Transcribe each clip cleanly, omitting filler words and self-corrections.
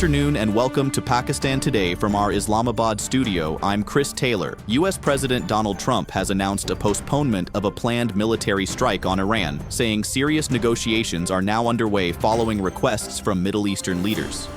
afternoon and welcome to Pakistan Today from our Islamabad studio. I'm Chris Taylor. U.S. President Donald Trump has announced a postponement of a planned military strike on Iran, saying serious negotiations are now underway following requests from Middle Eastern leaders.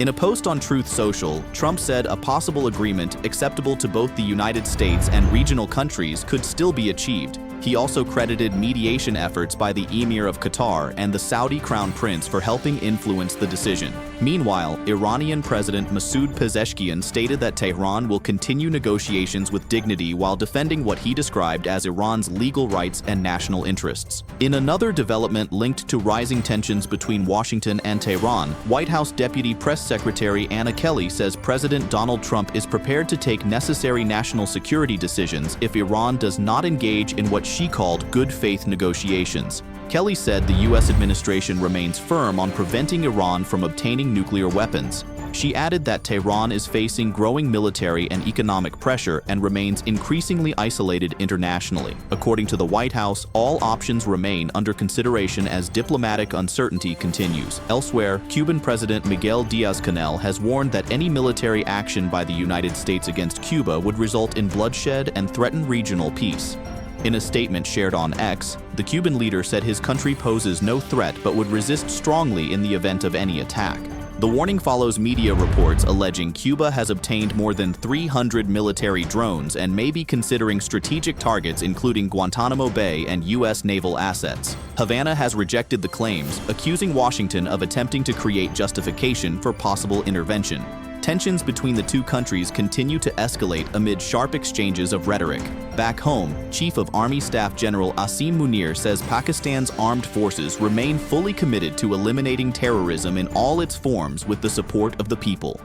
In a post on Truth Social, Trump said a possible agreement acceptable to both the United States and regional countries could still be achieved. He also credited mediation efforts by the Emir of Qatar and the Saudi Crown Prince for helping influence the decision. Meanwhile, Iranian President Masoud Pezeshkian stated that Tehran will continue negotiations with dignity while defending what he described as Iran's legal rights and national interests. In another development linked to rising tensions between Washington and Tehran, White House Deputy Press Secretary Anna Kelly says President Donald Trump is prepared to take necessary national security decisions if Iran does not engage in what she called good faith negotiations. Kelly said the U.S. administration remains firm on preventing Iran from obtaining nuclear weapons. She added that Tehran is facing growing military and economic pressure and remains increasingly isolated internationally. According to the White House, all options remain under consideration as diplomatic uncertainty continues. Elsewhere, Cuban President Miguel Diaz-Canel has warned that any military action by the United States against Cuba would result in bloodshed and threaten regional peace. In a statement shared on X, the Cuban leader said his country poses no threat but would resist strongly in the event of any attack. The warning follows media reports alleging Cuba has obtained more than 300 military drones and may be considering strategic targets including Guantanamo Bay and U.S. naval assets. Havana has rejected the claims, accusing Washington of attempting to create justification for possible intervention. Tensions between the two countries continue to escalate amid sharp exchanges of rhetoric. Back home, Chief of Army Staff General Asim Munir says Pakistan's armed forces remain fully committed to eliminating terrorism in all its forms with the support of the people.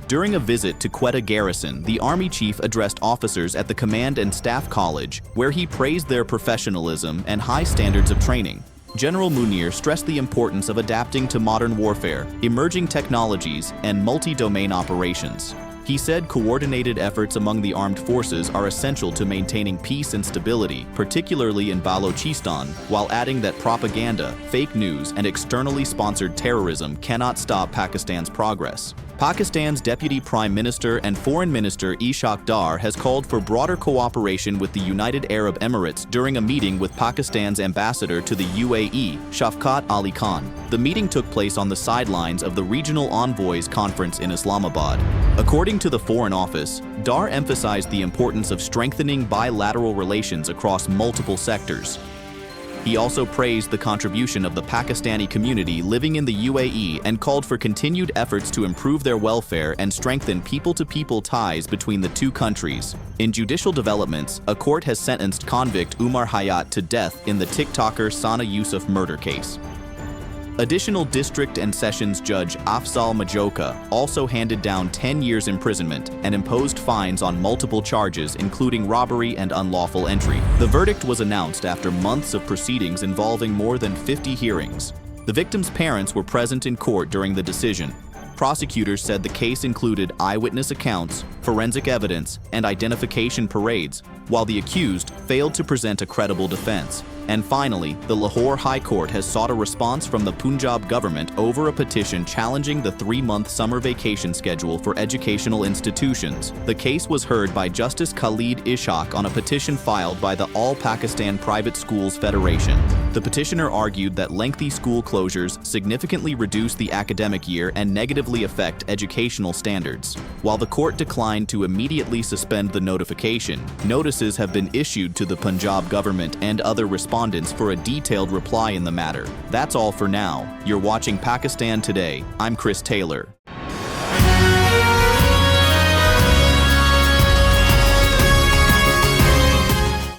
During a visit to Quetta Garrison, the Army chief addressed officers at the Command and Staff College, where he praised their professionalism and high standards of training. General Munir stressed the importance of adapting to modern warfare, emerging technologies, and multi-domain operations. He said coordinated efforts among the armed forces are essential to maintaining peace and stability, particularly in Balochistan, while adding that propaganda, fake news, and externally sponsored terrorism cannot stop Pakistan's progress. Pakistan's Deputy Prime Minister and Foreign Minister Ishaq Dar has called for broader cooperation with the United Arab Emirates during a meeting with Pakistan's ambassador to the UAE, Shafqat Ali Khan. The meeting took place on the sidelines of the Regional Envoys Conference in Islamabad. According to the Foreign Office, Dar emphasized the importance of strengthening bilateral relations across multiple sectors. He also praised the contribution of the Pakistani community living in the UAE and called for continued efforts to improve their welfare and strengthen people-to-people ties between the two countries. In judicial developments, a court has sentenced convict Umar Hayat to death in the TikToker Sana Yusuf murder case. Additional district and sessions judge Afzal Majoka also handed down 10 years imprisonment and imposed fines on multiple charges including robbery and unlawful entry. The verdict was announced after months of proceedings involving more than 50 hearings. The victims' parents were present in court during the decision. Prosecutors said the case included eyewitness accounts, forensic evidence, and identification parades, while the accused failed to present a credible defense. And finally, the Lahore High Court has sought a response from the Punjab government over a petition challenging the 3-month summer vacation schedule for educational institutions. The case was heard by Justice Khalid Ishaq on a petition filed by the All Pakistan Private Schools Federation. The petitioner argued that lengthy school closures significantly reduce the academic year and negatively affect educational standards. While the court declined to immediately suspend the notification, notices have been issued to the Punjab government and other respondents for a detailed reply in the matter. That's all for now. You're watching Pakistan Today. I'm Chris Taylor.